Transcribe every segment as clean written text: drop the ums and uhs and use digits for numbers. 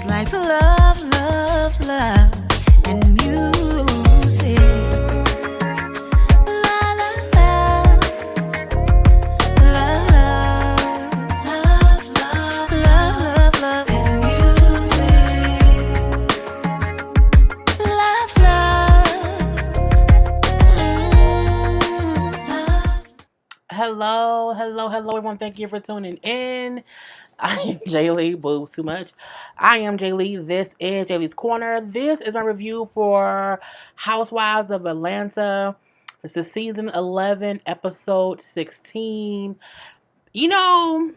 like love, love, love, and music. La la la, love, love, love, love, love, and music. Love, love. Hello, everyone. Thank you for tuning in. I am Jay Lee. Boobs too much. I am Jay Lee. This is Jay Lee's Corner. This is my review for Housewives of Atlanta. This is season 11, episode 16. You know,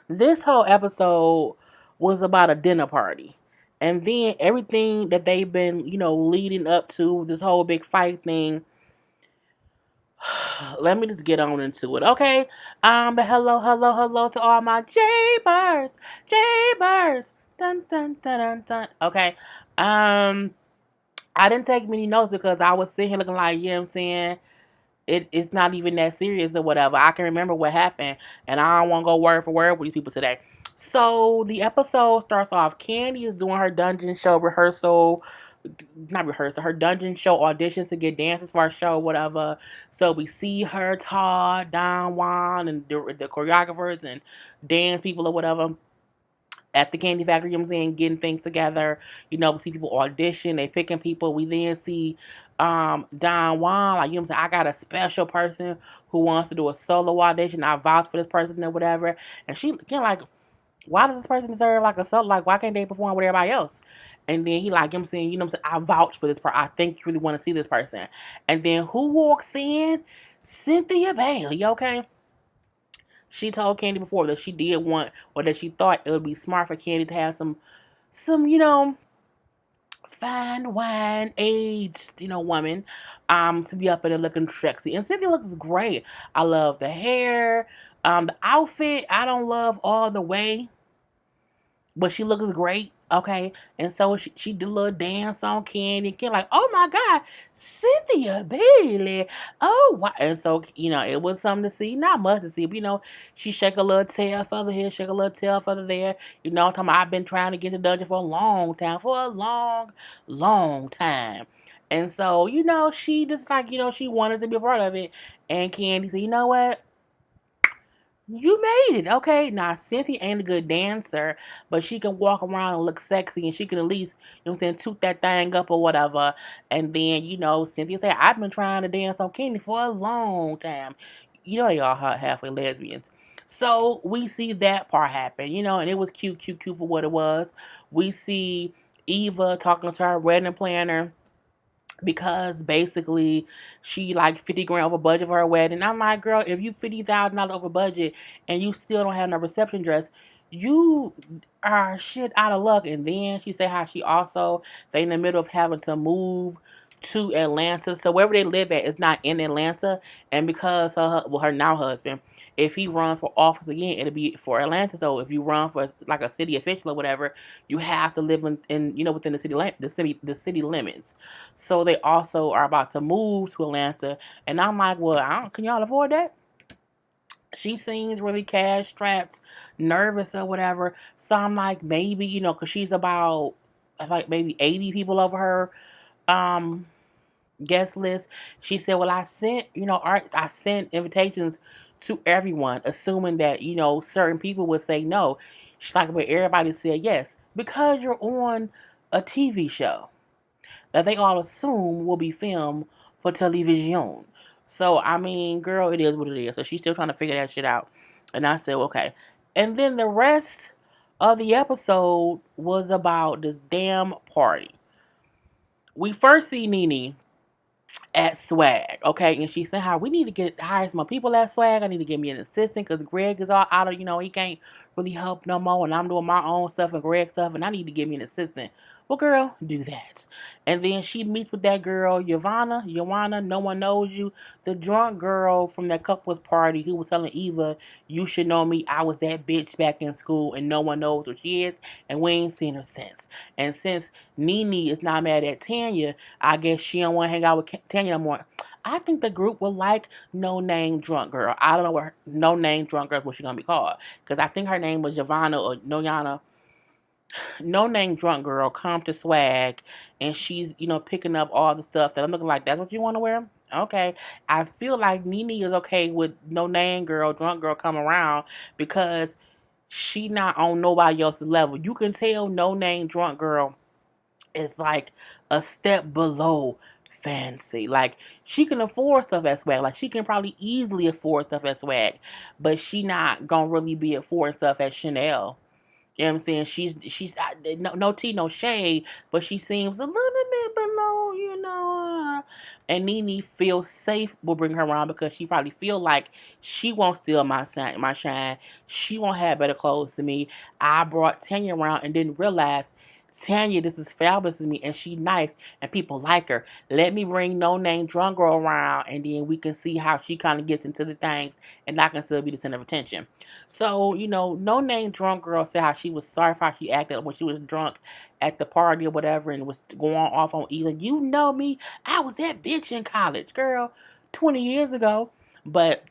this whole episode was about a dinner party. And then everything that they've been, leading up to this whole big fight thing. Let me just get on into it, okay? But hello to all my Jaybirds, dun dun dun dun dun. Okay, I didn't take many notes because I was sitting here looking like, you know what I'm saying? It's not even that serious or whatever. I can remember what happened, and I don't want to go word for word with these people today. So the episode starts off. Kandi is doing her dungeon show rehearsal, not rehearsal, her dungeon show auditions to get dancers for her show, whatever. So we see her, Todd, Don Juan, and the choreographers and dance people or whatever at the Candy Factory, you know what I'm saying, getting things together. We see people audition, they picking people. We then see Don Juan, like, you know what I'm saying, I got a special person who wants to do a solo audition. I vouch for this person or whatever. And she, again, like, why does this person deserve like a solo? Like, why can't they perform with everybody else? And then he like, you know what I'm saying, you know what I'm saying, I vouch for this person. I think you really want to see this person. And then who walks in? Cynthia Bailey, okay? She told Kandi before that she did want, or that she thought it would be smart for Kandi to have some, fine wine aged, woman, to be up in there looking sexy. And Cynthia looks great. I love the hair, the outfit. I don't love all the way, but she looks great. Okay, and so she did a little dance on Kandi. Kandi like, oh my God, Cynthia Bailey. Oh, wow. And so, it was something to see. Not much to see, but, she shake a little tail feather here, shake a little tail feather there. I'm talking about, I've been trying to get to dungeon for a long time, long time. And so, she just like, she wanted to be a part of it. And Kandi said, you know what? You made it, okay? Now, Cynthia ain't a good dancer, but she can walk around and look sexy, and she can at least, toot that thing up or whatever. And then, Cynthia said, I've been trying to dance on Kandi for a long time. They all halfway lesbians. So, we see that part happen, and it was cute for what it was. We see Eva talking to her wedding planner, because basically she like 50 grand over budget for her wedding. I'm like, girl, if you $50,000 over budget and you still don't have no reception dress, you are shit out of luck. And then she said how she also, they in the middle of having to move to Atlanta. So wherever they live at is not in Atlanta. And because her now husband, if he runs for office again, it'll be for Atlanta. So if you run for like a city official or whatever, you have to live in within the city limits. So they also are about to move to Atlanta. And I'm like, well, can y'all afford that? She seems really cash strapped, nervous or whatever. So I'm like, maybe, because she's about like maybe 80 people over her guest list. She said, well, I sent invitations to everyone, assuming that, certain people would say no. She's like, but everybody said yes, because you're on a TV show that they all assume will be filmed for television. So, I mean, girl, it is what it is. So she's still trying to figure that shit out. And I said, okay. And then the rest of the episode was about this damn party. We first see Nene at Swag, okay? And she said, how we need to hire some more people at Swag. I need to get me an assistant because Greg is all out of, he can't really help no more. And I'm doing my own stuff and Greg stuff. And I need to get me an assistant. Well, girl, do that. And then she meets with that girl, Joanna, no one knows you. The drunk girl from that couple's party who was telling Eva, you should know me. I was that bitch back in school and no one knows who she is. And we ain't seen her since. And since Nene is not mad at Tanya, I guess she don't want to hang out with Tanya no more. I think the group will like No Name Drunk Girl. I don't know what No Name Drunk Girl is what she's going to be called. Because I think her name was Giovanna or Noyana. no name drunk girl come to swag, and she's picking up all the stuff that I'm looking like. That's what you want to wear? Okay. I feel like Nene is okay with no name girl, drunk girl come around because she not on nobody else's level. You can tell no name drunk girl is like a step below fancy. Like she can afford stuff at swag. Like she can probably easily afford stuff at swag, but she not gonna really be affording stuff at Chanel. You know what I'm saying? She's no tea, no shade, but she seems a little bit below, And Nene feels safe will bring her around because she probably feel like she won't steal my shine. She won't have better clothes than me. I brought Tanya around and didn't realize Tanya, this is fabulous to me, and she nice, and people like her. Let me bring no name drunk girl around, and then we can see how she kind of gets into the things, and I can still be the center of attention. So, no name drunk girl said how she was sorry for how she acted when she was drunk at the party or whatever and was going off on Eva. You know me, I was that bitch in college, girl, 20 years ago. But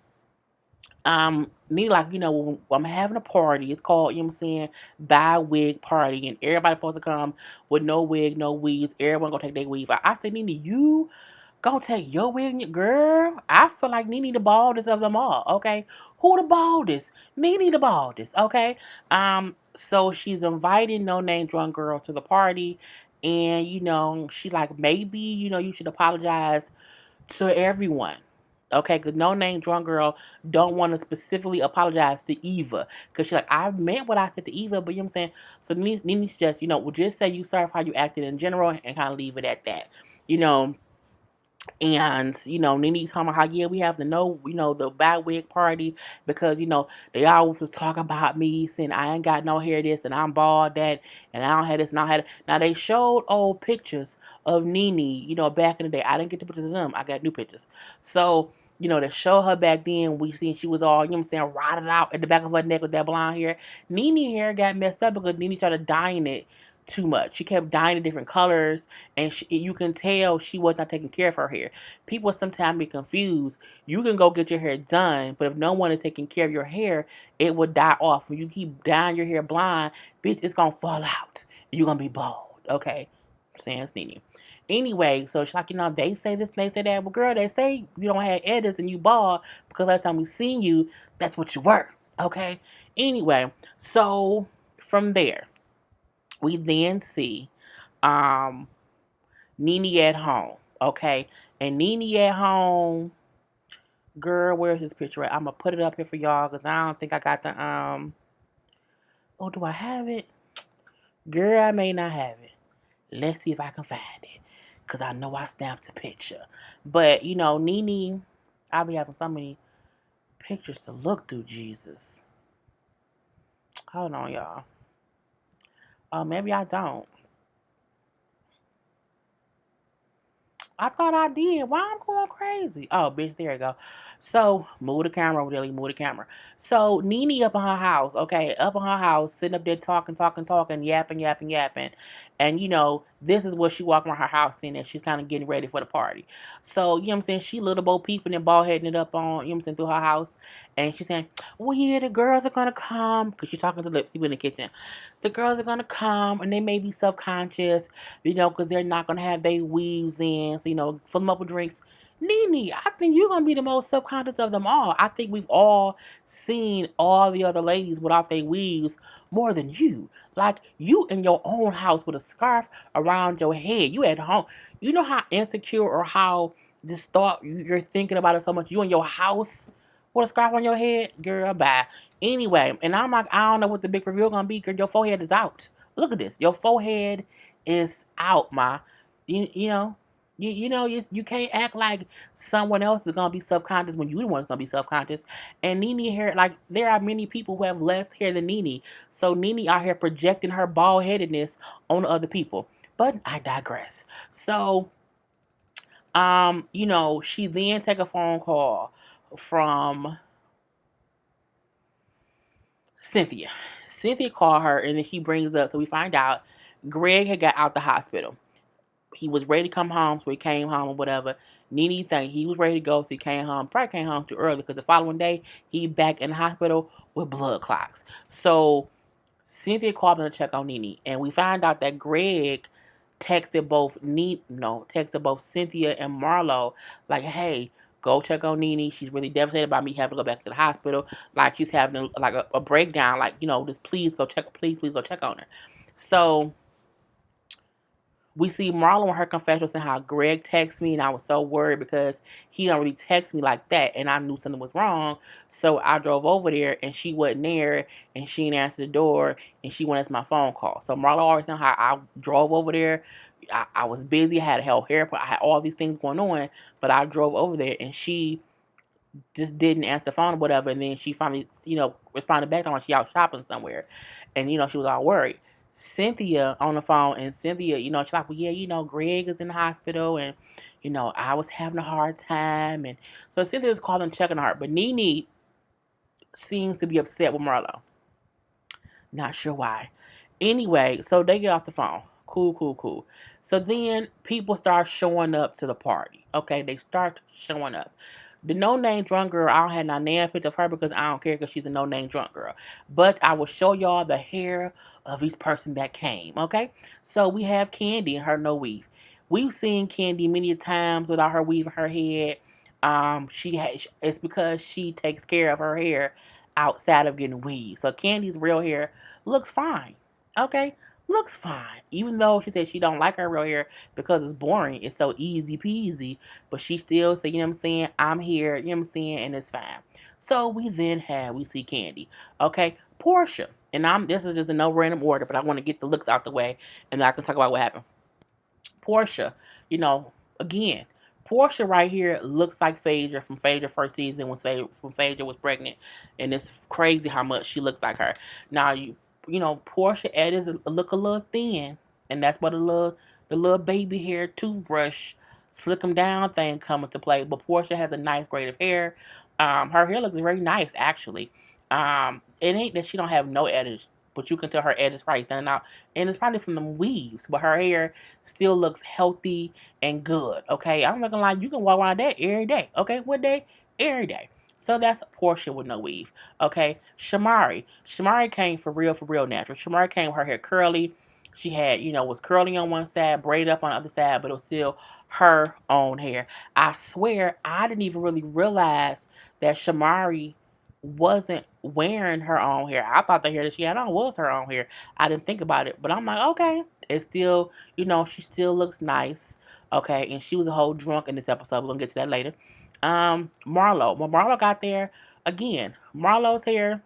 me like, when I'm having a party, it's called, what I'm saying, buy wig party, and everybody supposed to come with no wig, no weaves. Everyone gonna take their weave. I said, Nene, you gonna take your wig and your girl? I feel like Nene the baldest of them all, okay? Who the baldest? Nene the baldest, okay? So she's inviting no name drunk girl to the party, and she like, maybe, you should apologize to everyone. Okay, because no name drunk girl don't want to specifically apologize to Eva. Because she's like, I meant what I said to Eva, but you know what I'm saying? So Nene's just, will just say you sorry for how you acted in general and kind of leave it at that. You know, and, Nene talking about how, yeah, we have the the bad wig party because, they always was talking about me saying I ain't got no hair this and I'm bald that and I don't have this and I don't have that. Now, they showed old pictures of Nene, back in the day. I didn't get the pictures of them. I got new pictures. So, they show her back then. We seen she was all, rotted out at the back of her neck with that blonde hair. Nene hair got messed up because Nene started dyeing it too much. She kept dyeing it different colors, and you can tell she was not taking care of her hair. People sometimes be confused. You can go get your hair done, but if no one is taking care of your hair, it will die off. When you keep dyeing your hair blonde, bitch, it's gonna fall out. You're gonna be bald. Okay, sans Nene. Anyway, so she's like, they say this, they say that. Well, girl, they say you don't have edits and you bald because last time we seen you, that's what you were. Okay. Anyway, so from there we then see Nene at home, okay? And Nene at home, girl, where's this picture at? I'm gonna put it up here for y'all because I don't think I got the oh, do I have it? Girl, I may not have it. Let's see if I can find it. Cause I know I snapped a picture. But Nene, I'll be having so many pictures to look through, Jesus. Hold on, y'all. Oh, maybe I don't. I thought I did. Why I'm going crazy? Oh, bitch, there you go. So, move the camera over there. Move the camera. So, Nene up in her house, okay? Up in her house, sitting up there talking, yapping. And, this is what she walking around her house in, and she's kind of getting ready for the party. So, you know what I'm saying? She little bo peeping and ball heading it up on, through her house. And she's saying, well, yeah, the girls are going to come. Because she's talking to the people in the kitchen. The girls are going to come, and they may be self-conscious, because they're not going to have their weaves in. So, fill them up with drinks. Nene, I think you're going to be the most self-conscious of them all. I think we've all seen all the other ladies without their weaves more than you. Like, you in your own house with a scarf around your head. You at home. You know how insecure or how this thought you're thinking about it so much. You in your house with a scarf on your head? Girl, bye. Anyway, and I'm like, I don't know what the big reveal going to be. Girl, your forehead is out. Look at this. Your forehead is out, ma. You can't act like someone else is gonna be self-conscious when you the one that's gonna be self-conscious. And Nene hair, like there are many people who have less hair than Nene. So Nene out here projecting her bald-headedness on other people. But I digress. So, she then take a phone call from Cynthia. Cynthia called her and then she brings up, so we find out Greg had got out the hospital. He was ready to come home, so he came home or whatever. Nene think he was ready to go, so he came home. Probably came home too early because the following day he back in the hospital with blood clots. So Cynthia called in to check on Nene, and we find out that Greg texted both Cynthia and Marlo, like, "Hey, go check on Nene. She's really devastated about me having to go back to the hospital. Like she's having a breakdown. Like just please go check on her." So we see Marlo in her confessional saying how Greg texted me, and I was so worried because he don't really text me like that, and I knew something was wrong. So I drove over there, and she wasn't there, and she didn't answer the door, and she went as my phone call. So Marlo always know how I drove over there. I was busy, I had a hell haircut, I had all these things going on, but I drove over there, and she just didn't answer the phone or whatever. And then she finally, responded back on she out shopping somewhere. And, she was all worried. Cynthia on the phone, and Cynthia, she's like, well, yeah, Greg is in the hospital, and, I was having a hard time. And so Cynthia's calling checking on her. But Nene seems to be upset with Marlo. Not sure why. Anyway, so they get off the phone. Cool. So then people start showing up to the party. Okay, they start showing up. The no-name drunk girl, I don't have no name picture of her because I don't care because she's a no-name drunk girl. But I will show y'all the hair of each person that came, okay? So we have Kandi and her no weave. We've seen Kandi many times without her weave in her head. It's because she takes care of her hair outside of getting weave. So Candy's real hair looks fine, okay? Looks fine. Even though she said she don't like her real hair because it's boring, it's so easy peasy, but she still said, what I'm saying, I'm here, what I'm saying, and it's fine. So we see Kandi. Okay, Porsha. And this is just in no random order, but I want to get the looks out the way and I can talk about what happened. Porsha, again, Porsha right here looks like Phaedra from Phaedra first season when Phaedra was pregnant, and it's crazy how much she looks like her. Now Porsha edits look a little thin, and that's where the little baby hair toothbrush slick them down thing come into play. But Porsha has a nice grade of hair. Her hair looks very nice actually. It ain't that she don't have no edits, but you can tell her edges probably thinning out, and it's probably from the weaves. But her hair still looks healthy and good. Okay, I'm not gonna lie, you can walk around that every day. Okay, what day? Every day. So that's Porsha with no weave. Okay, Shamari came for real natural. Shamari came with her hair curly. She had, was curly on one side, braided up on the other side, but it was still her own hair. I swear, I didn't even really realize that Shamari wasn't wearing her own hair. I thought the hair that she had on was her own hair. I didn't think about it, but I'm like, okay, it's still, she still looks nice. Okay, and she was a whole drunk in this episode. We're gonna get to that later. Marlo. When Marlo got there, again, Marlo's hair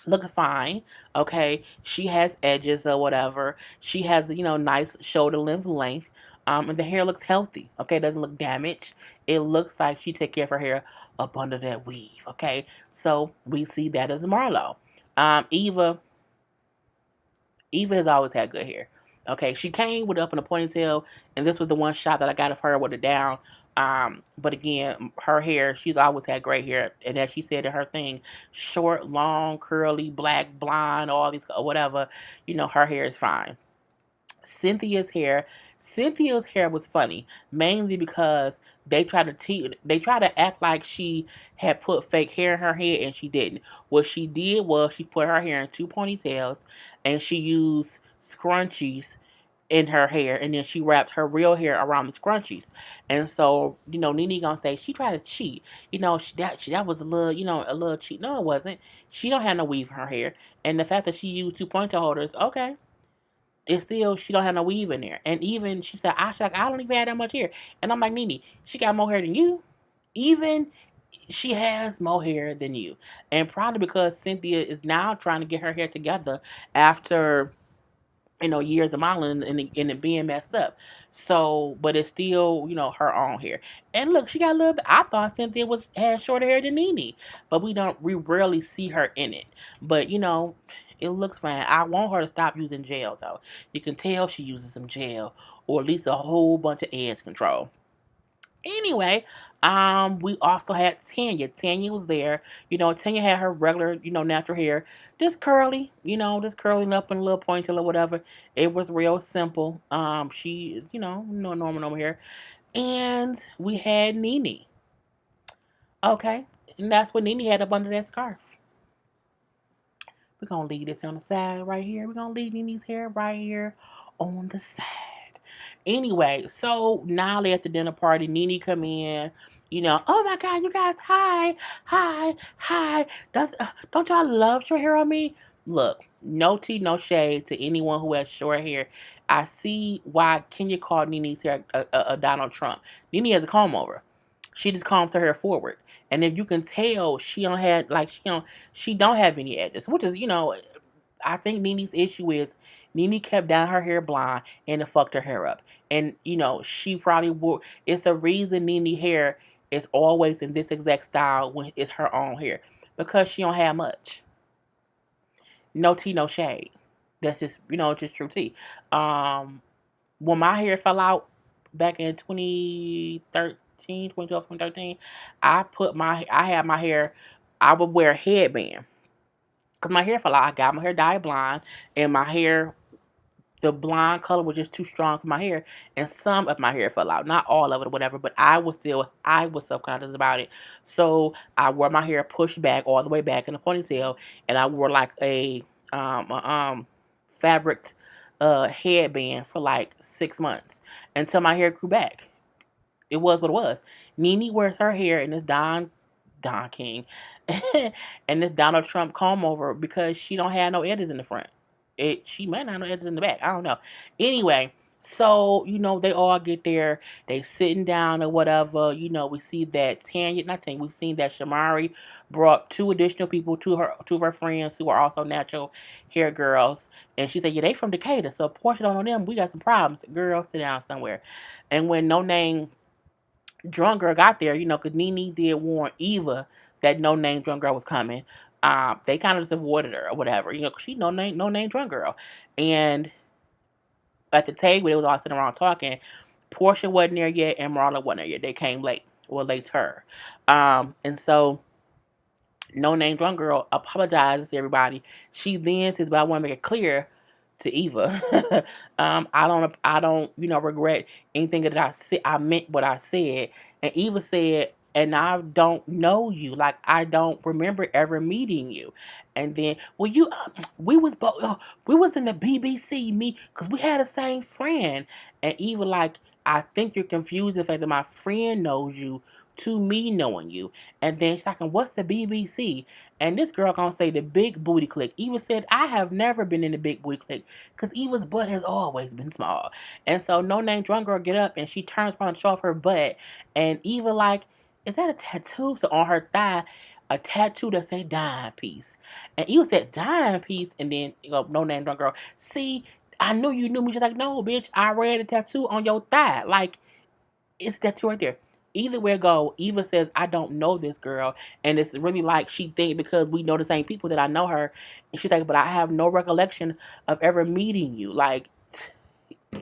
looking fine. Okay, she has edges or whatever. She has nice shoulder length. And the hair looks healthy. Okay, it doesn't look damaged. It looks like she take care of her hair up under that weave. Okay, so we see that as Marlo. Eva has always had good hair. Okay, she came with it up in a ponytail, and this was the one shot that I got of her with it down. But again, her hair, she's always had great hair, and as she said in her thing, short, long, curly, black, blonde, all these, whatever, her hair is fine. Cynthia's hair was funny, mainly because they tried to act like she had put fake hair in her head, and she didn't. What she did was she put her hair in two ponytails, and she used scrunchies in her hair, and then she wrapped her real hair around the scrunchies. And so, Nene gonna say she tried to cheat. That was a little cheat. No, it wasn't. She don't have no weave in her hair, and the fact that she used two ponytail holders, okay. It's still, she don't have no weave in there. And even she said, I don't even have that much hair. And I'm like, Nene, she got more hair than you. Even she has more hair than you. And probably because Cynthia is now trying to get her hair together after years of modeling and it being messed up. So, but it's still, her own hair. And look, she got a little bit. I thought Cynthia had shorter hair than Nene, but we rarely see her in it. But it looks fine. I want her to stop using gel though. You can tell she uses some gel, or at least a whole bunch of edge control. Anyway, we also had Tanya. Tanya was there. Tanya had her regular, natural hair, just curly, just curling up in a little ponytail or whatever. It was real simple. She, no normal hair. And we had Nene. Okay, and that's what Nene had up under that scarf. We're going to leave this on the side right here. We're going to leave Nene's hair right here on the side. Anyway, so now they at the dinner party. Nene come in. You know, oh my God, you guys, hi, hi, hi. Don't y'all love short hair on me? Look, no tea, no shade to anyone who has short hair. I see why Kenya called Nene's hair a Donald Trump. Nene has a comb over. She just combs her hair forward, and if you can tell, she don't have any edges, which is I think Nene's issue is Nene kept down her hair blonde and it fucked her hair up. And, she probably will. It's a reason Nene hair is always in this exact style when it's her own hair. Because she don't have much. No tea, no shade. That's just true tea. When my hair fell out back in 2012, 2013, I had my hair, I would wear a headband. Because my hair fell out. I got my hair dyed blonde. And my hair, the blonde color was just too strong for my hair. And some of my hair fell out. Not all of it or whatever. But I was self-conscious about it. So I wore my hair pushed back, all the way back in a ponytail. And I wore like a fabric headband for like 6 months. Until my hair grew back. It was what it was. Nene wears her hair in this Don King and this Donald Trump comb over because she don't have no edges in the front. She might not have no edges in the back. I don't know. Anyway, so they all get there. They sitting down or whatever. We see that we've seen that Shamari brought 2 additional people, two of her friends who are also natural hair girls, and she said, yeah, they from Decatur, so Porsha don't know them. We got some problems. Girl, sit down somewhere. And when No Name drunk girl got there, because Nene did warn Eva that No Name drunk girl was coming. They kind of just avoided her or whatever, because she no name drunk girl. And at the table, they was all sitting around talking. Porsha wasn't there yet, and Marlo wasn't there yet. They came late. Well, late to her. And so No Name drunk girl apologizes to everybody. She then says, "But I want to make it clear to Eva, I don't, regret anything that I said. I meant what I said." And Eva said, "And I don't know you. Like, I don't remember ever meeting you." And then, well, we was both, we was in the BBC because we had the same friend. And Eva like, "I think you're confused the fact that my friend knows you to me knowing you." And then she's like, "What's the BBC?" And this girl gonna say the big booty click. Eva said, "I have never been in the big booty click because Eva's butt has always been small." And so No Name drunk girl get up and she turns around to show off her butt. And Eva like, "Is that a tattoo?" So on her thigh, a tattoo that say dime piece. And Eva said, "Dime piece?" And then No Name drunk girl, "See, I knew you knew me." She's like, "No, bitch, I read a tattoo on your thigh. Like, it's a tattoo right there." Either way it go, Eva says, "I don't know this girl." And it's really like she think because we know the same people that I know her. And she's like, "But I have no recollection of ever meeting you." Like,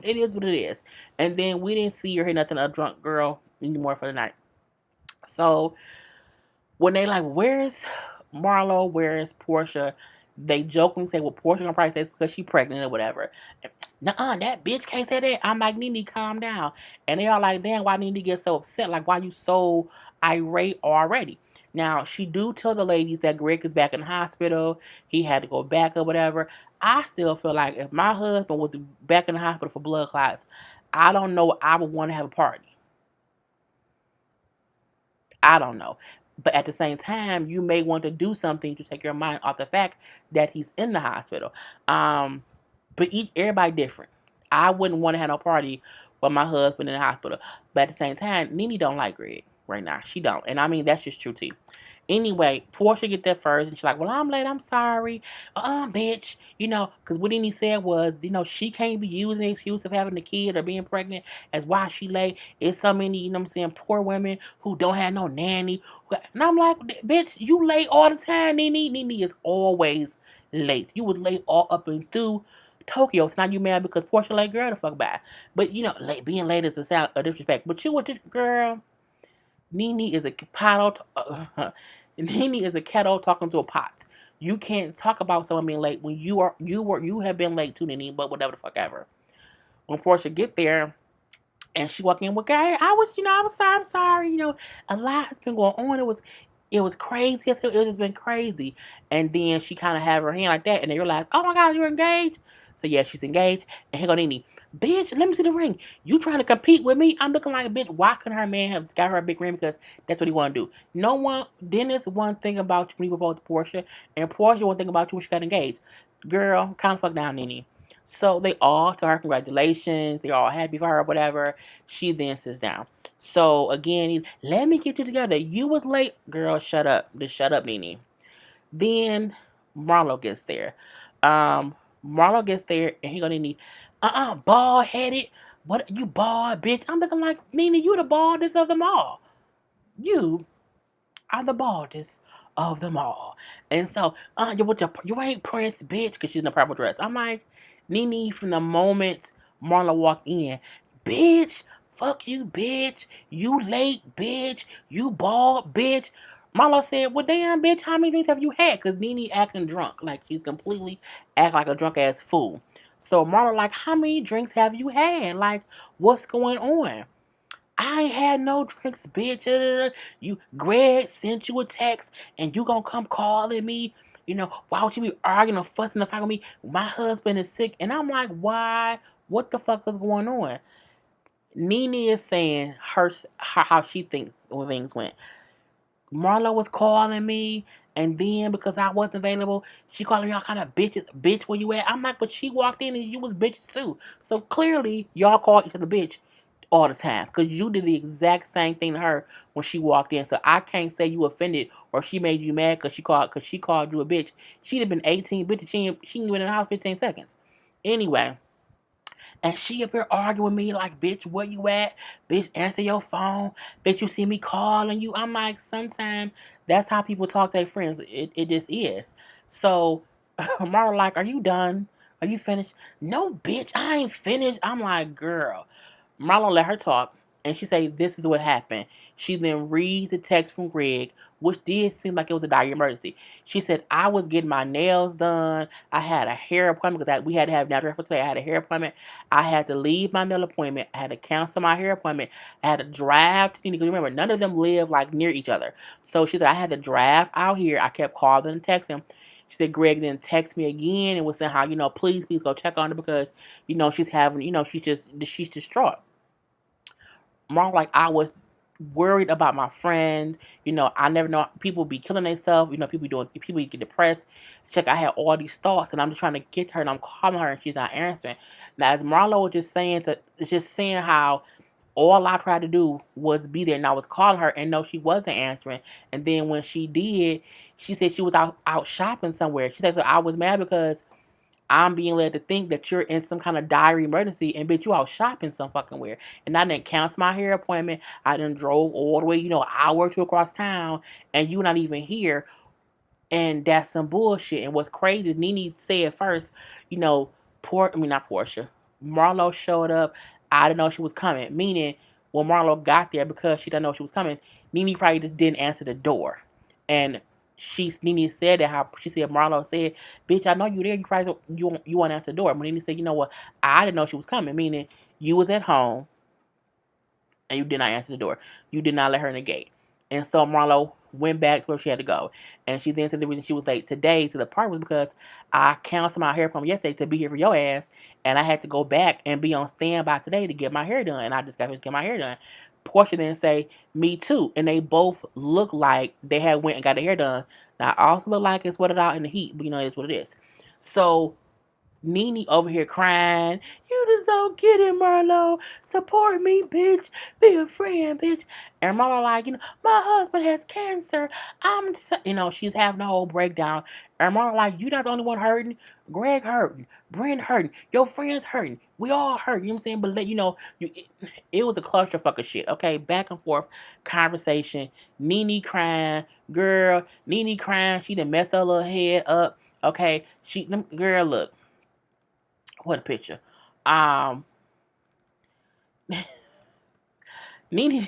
it is what it is. And then we didn't see or hear nothing of a drunk girl anymore for the night. So when they like, "Where's Marlo? Where's Porsha?" They jokingly say, "Well, Porsha gonna probably say it's because she's pregnant or whatever." "Nuh-uh, that bitch can't say that." I'm like, "Nene, calm down." And they are like, "Damn, why Nene get so upset? Like, why you so irate already?" Now, she do tell the ladies that Greg is back in the hospital. He had to go back or whatever. I still feel like if my husband was back in the hospital for blood clots, I don't know, I would want to have a party. I don't know. But at the same time, you may want to do something to take your mind off the fact that he's in the hospital. But everybody different. I wouldn't want to have no party with my husband in the hospital. But at the same time, Nene don't like Greg right now. She don't. And I mean, that's just true too. Anyway, Porsha get there first, and she's like, "Well, I'm late. I'm sorry." Bitch. Because what Nene said was, she can't be using the excuse of having a kid or being pregnant as why she late. It's so many, I'm saying, poor women who don't have no nanny. And I'm like, "Bitch, you late all the time, Nene." Nene is always late. You was late all up and through Tokyo. So now you mad because Porsche late, girl, the fuck by. But being late is a sound of disrespect. But you were girl. Nene is a Nene is a kettle talking to a pot. You can't talk about someone being late when you have been late too, Nene. But whatever the fuck ever. When Porsha get there, and she walked in with, "Guy, I was sorry. I'm sorry. A lot has been going on. It was crazy. It was just been crazy. And then she kind of had her hand like that, and they realized, oh my God, you're engaged. So yeah, she's engaged. And here go Nene. Bitch, let me see the ring. You trying to compete with me? I'm looking like a bitch. Why couldn't her man have got her a big ring? Because that's what he want to do. No one, Dennis, one thing about you when you proposed to Porsha, and Porsha one thing about you when she got engaged. Girl, calm the fuck down, Nene. So they all tell her congratulations. They're all happy for her, whatever. She then sits down. So again, let me get you together. You was late, girl. Shut up. Just shut up, Nene. Then Marlo gets there. Marlo gets there, and he gonna need, bald headed. What, you bald bitch? I'm looking like, Nene, you the baldest of them all. You are the baldest of them all. And so, you ain't Prince, bitch, because she's in a purple dress. I'm like, Nene, from the moment Marla walked in, bitch, fuck you, bitch, you late, bitch, you bald, bitch. Marlo said, well, damn, bitch, how many drinks have you had? Because Nene acting drunk. Like, she's completely act like a drunk-ass fool. So Marlo like, how many drinks have you had? Like, what's going on? I ain't had no drinks, bitch. You, Greg sent you a text, and you gonna come calling me. Why would you be arguing or fussing the fuck with me? My husband is sick, and I'm like, why? What the fuck is going on? Nene is saying how she thinks things went. Marlo was calling me, and then because I wasn't available, she calling me all kind of bitches. Bitch, where you at? I'm like, but she walked in and you was bitches too. So clearly, y'all called each other bitch all the time because you did the exact same thing to her when she walked in. So I can't say you offended or she made you mad because she called you a bitch. She'd have been 18 bitches. She ain't been in the house 15 seconds. Anyway. And she up here arguing with me like, bitch, where you at? Bitch, answer your phone. Bitch, you see me calling you. I'm like, sometimes that's how people talk to their friends. It just is. So Marla like, are you done? Are you finished? No, bitch, I ain't finished. I'm like, girl. Marlo let her talk, and she say, this is what happened. She then reads the text from Greg, which did seem like it was a dire emergency. She said, I was getting my nails done. I had a hair appointment because we had to have natural hair for today. I had a hair appointment. I had to leave my nail appointment. I had to cancel my hair appointment. I had to drive to Nene. Remember, none of them live like near each other. So she said, I had to drive out here. I kept calling and texting. She said Greg then texted me again and was saying how, please go check on her because, she's having, she's distraught. More like I was worried about my friends. I never know, people be killing themselves. People get depressed. Check, I had all these thoughts, and I'm just trying to get to her, and I'm calling her, and she's not answering. Now, as Marlo was just saying how all I tried to do was be there, and I was calling her, and no, she wasn't answering. And then when she did, she said she was out shopping somewhere. She said, so I was mad because I'm being led to think that you're in some kind of dire emergency, and bitch, you out shopping some fucking where. And I didn't cancel my hair appointment. I done drove all the way, an hour or two across town, and you not even here. And that's some bullshit. And what's crazy is Nene said first, not Porsha. Marlo showed up. I didn't know she was coming. Meaning, when Marlo got there, because she didn't know she was coming, Nene probably just didn't answer the door. And Nene said that how she said Marlo said, bitch, I know you there. You probably you want to answer the door. But Nene said, you know what? I didn't know she was coming. Meaning, you was at home and you did not answer the door. You did not let her in the gate. And so Marlo went back to where she had to go. And she then said the reason she was late today to the park was because I canceled my hair appointment yesterday to be here for your ass. And I had to go back and be on standby today to get my hair done. And I just got to get my hair done. Porsha then say, me too. And they both look like they had went and got their hair done. Now, I also look like it's sweated out in the heat, but it's what it is. So Nene over here crying. You just don't get it, Marlo. Support me, bitch. Be a friend, bitch. And Marlo like, my husband has cancer. She's having a whole breakdown. And Marlo like, you not the only one hurting. Greg hurting. Brent hurting. Your friends hurting. We all hurt. You know what I'm saying? But it was a clusterfuck of shit. Okay, back and forth conversation. Nene crying. Girl, Nene crying. She done messed her little head up. Okay, girl, look. What a picture. Nene,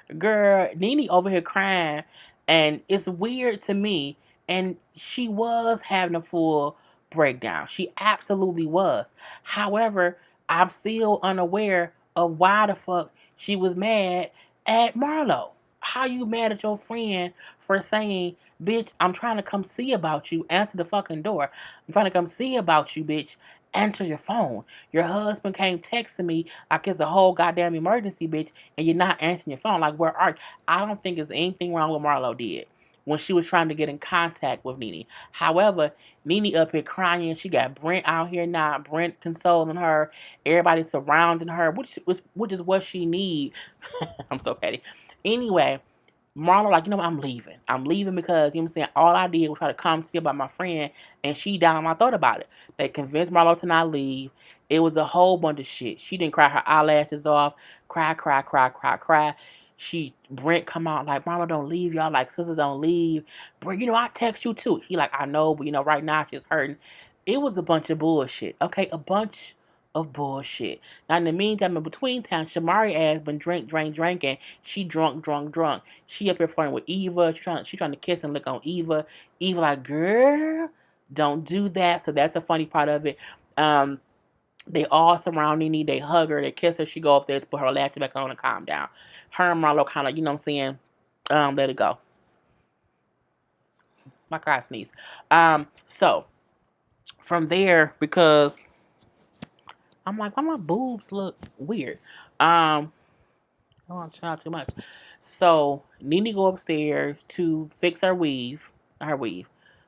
Nene over here crying, and it's weird to me. And she was having a full breakdown. She absolutely was. However, I'm still unaware of why the fuck she was mad at Marlo. how you mad at your friend for saying, bitch, I'm trying to come see about you. Answer the fucking door. I'm trying to come see about you, bitch. Answer your phone. Your husband came texting me like it's a whole goddamn emergency, bitch, and you're not answering your phone. Like, where are you? I don't think there's anything wrong with Marlo did when she was trying to get in contact with Nene. However, Nene up here crying. She got Brent out here now. Brent consoling her. Everybody surrounding her, which is what she need. I'm so petty. Anyway, Marlo, like, I'm leaving. I'm leaving because, you know what I'm saying, all I did was try to come see about my friend, and she down my throat about it. They convinced Marlo to not leave. It was a whole bunch of shit. She didn't cry her eyelashes off. Cry, cry, cry, cry, cry. Brent come out like, Marlo, don't leave, y'all. Like, sisters don't leave. Brent, I text you too. He like, I know, but, right now she's hurting. It was a bunch of bullshit. Okay, a bunch of bullshit. Now, in the meantime, in between time, Shamari ass been drinking. She drunk. She up here flirting with Eva. She trying to kiss and lick on Eva. Eva like, girl, don't do that. So that's the funny part of it. They all surround Nene. They hug her. They kiss her. She go up there to put her lashes back on and calm down. Her and Marlo kind of, you know what I'm saying, let it go. My God, sneeze. So from there, because I'm like, why my boobs look weird? I don't want to shout too much. So Nene go upstairs to fix her weave,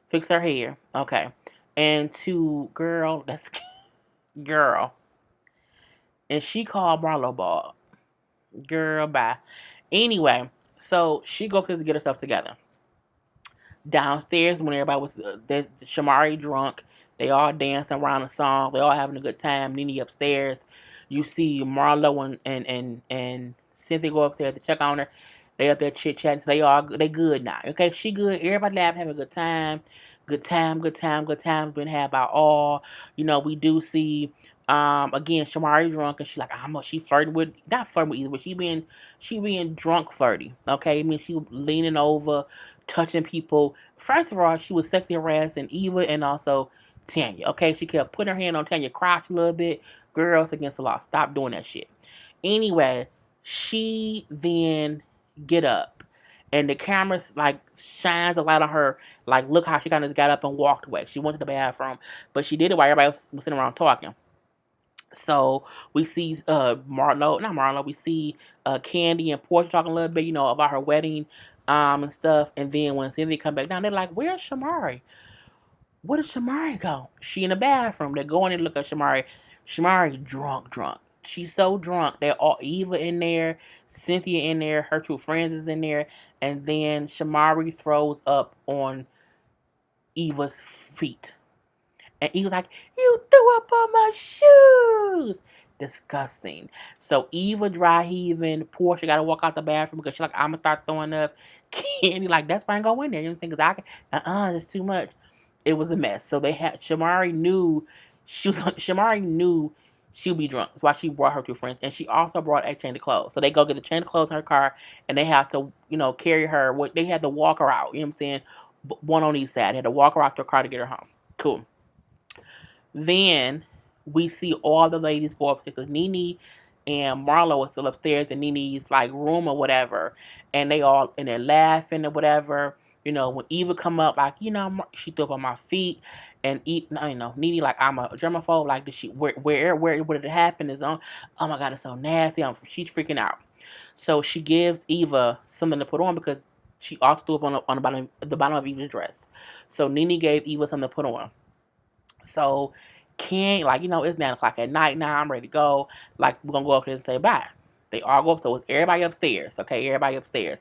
fix her hair. Okay, and to girl, that's girl, and she called Marlo bald. Girl, bye. Anyway, so she go upstairs to get herself together. Downstairs, when everybody was Shamari drunk, they all dancing around the song. They all having a good time. Nene upstairs. You see Marlo and Cynthia go upstairs to check on her. They up there chit chatting. So they good now. Okay, she good. Everybody laughing, having a good time. Good time been had by all. We do see again Shamari drunk, and she like, she flirting with, not flirting with either, but she being drunk flirty. Okay, I mean, she leaning over, touching people. First of all, she was sexually harassing Eva and also Tanya. Okay, she kept putting her hand on Tanya's crotch a little bit. Girls against the law. Stop doing that shit. Anyway, she then get up, and the camera like shines a light on her. Like, look how she kind of got up and walked away. She went to the bathroom, but she did it while everybody else was sitting around talking. So we see Marlo, we see Kandi and Porsha talking a little bit, about her wedding and stuff. And then when Cynthia come back down, they're like, where's Shamari? Where did Shamari go? She in the bathroom. They go in and look at Shamari. Shamari drunk. She's so drunk. They're all Eva in there, Cynthia in there, her two friends is in there, and then Shamari throws up on Eva's feet. And he was like, you threw up on my shoes. Disgusting. So Eva dry heaving. Porsha got to walk out the bathroom because she's like, I'm going to start throwing up. Kandi like, that's why I ain't go in there. You know what I'm saying? Because it's too much. It was a mess. So Shamari knew she would be drunk. That's why she brought her two friends. And she also brought a change of clothes. So they go get the change of clothes in her car, and they have to, carry her. They had to walk her out. You know what I'm saying? One on each side. They had to walk her out to her car to get her home. Cool. Then we see all the ladies go upstairs because Nene and Marlo are still upstairs in Nene's room or whatever, and they're laughing or whatever. When Eva come up, she threw up on my feet, and Nene like, I'm a germaphobe. Like, did she where did it happen? Is on? Oh my God, it's so nasty. She's freaking out. So she gives Eva something to put on because she also threw up on the bottom of Eva's dress. So Nene gave Eva something to put on. So Ken, it's 9 o'clock at night now. I'm ready to go. We're going to go up there and say bye. They all go up. So it's everybody upstairs. Okay, everybody upstairs.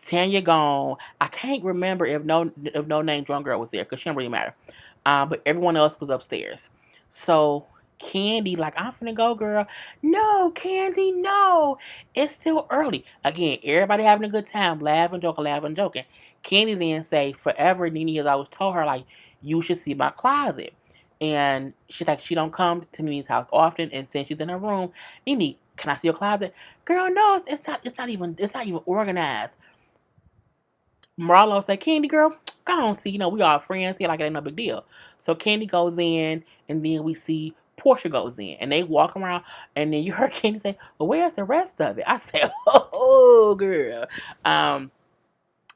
Tanya gone. I can't remember if no name drunk girl was there because she don't really matter. But everyone else was upstairs. So Kandi, I'm finna go, girl. No, Kandi, no. It's still early. Again, everybody having a good time. Laughing, joking. Kandi then say, forever, Nene has always told her, you should see my closet. And she's like, she don't come to Nene's house often, and since she's in her room, Nene, can I see your closet? Girl, no, it's not even organized. Marlo said, Kandi, girl, go on, see, we all friends here, it ain't no big deal. So Kandi goes in, and then we see Porsha goes in, and they walk around, and then you heard Kandis say, well, where's the rest of it? I said, oh, girl.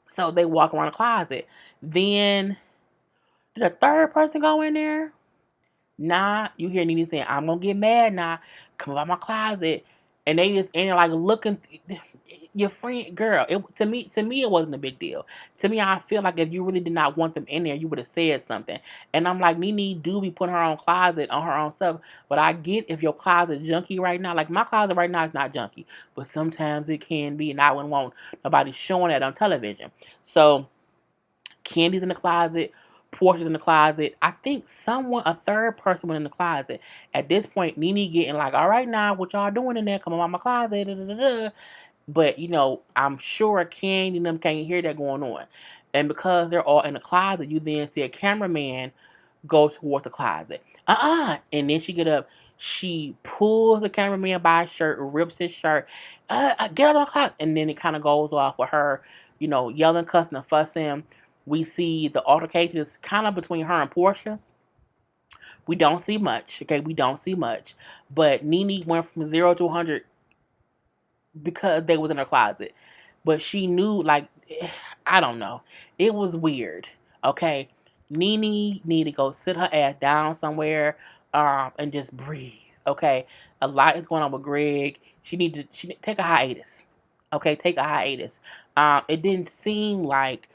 So they walk around the closet. Then, did a third person go in there? Nah, you hear Nene saying, I'm gonna get mad now. Come about my closet. And they just in there like looking your friend girl. To me it wasn't a big deal. To me, I feel like if you really did not want them in there, you would have said something. And I'm like, Nene do be putting her own closet on her own stuff. But I get if your closet junky right now. Like my closet right now is not junky. But sometimes it can be, and I wouldn't want nobody showing that on television. So Candy's in the closet. Porsha's in the closet. I think a third person went in the closet. At this point, Nene getting like, all right now, what y'all doing in there? Come on my closet. Da, da, da, da. But, I'm sure Candy and them can't hear that going on. And because they're all in the closet, you then see a cameraman go towards the closet. And then she get up. She pulls the cameraman by his shirt, rips his shirt. Get out of my closet. And then it kind of goes off with her, yelling, cussing, and fussing. We see the altercation is kind of between her and Porsha. We don't see much, okay? We don't see much. But Nene went from 0 to 100 because they was in her closet. But she knew, I don't know. It was weird, okay? Nene need to go sit her ass down somewhere and just breathe, okay? A lot is going on with Greg. She need to take a hiatus, okay? Take a hiatus. It didn't seem like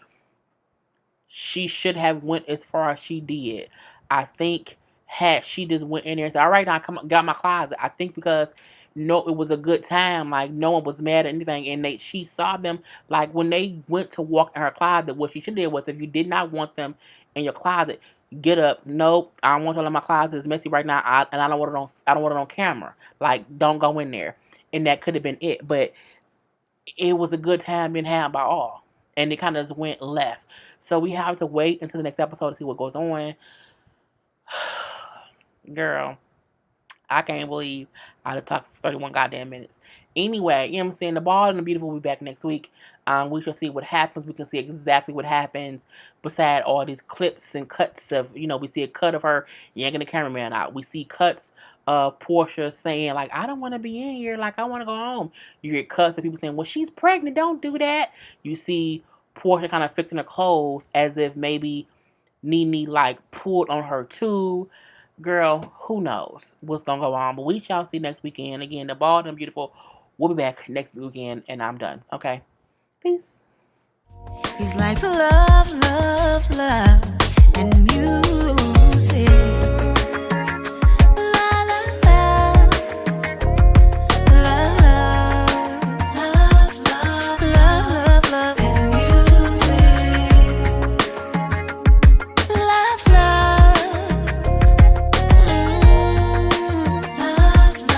she should have went as far as she did. I think had she just went in there and said, all right, now come on, got my closet. I think because it was a good time. Like no one was mad at anything. And she saw them like when they went to walk in her closet, what she should have did was if you did not want them in your closet, get up. Nope, I don't want y'all in my closet. It's messy right now. And I don't want it on camera. Like, don't go in there. And that could have been it. But it was a good time being had by all. And it kind of just went left. So we have to wait until the next episode to see what goes on. Girl, I can't believe I had to talk for 31 goddamn minutes. Anyway, you know what I'm saying? The Bald and the Beautiful will be back next week. We shall see what happens. We can see exactly what happens beside all these clips and cuts of, we see a cut of her yanking the cameraman out. We see cuts of Porsha saying, like, I don't want to be in here. Like, I want to go home. You get cuts of people saying, well, she's pregnant. Don't do that. You see Porsha kind of fixing her clothes as if maybe Nene, pulled on her too. Girl, who knows what's going to go on. But we shall see next weekend. Again, the Bald and Beautiful will be back next weekend. And I'm done. Okay? Peace. He's like love, love, love, and you.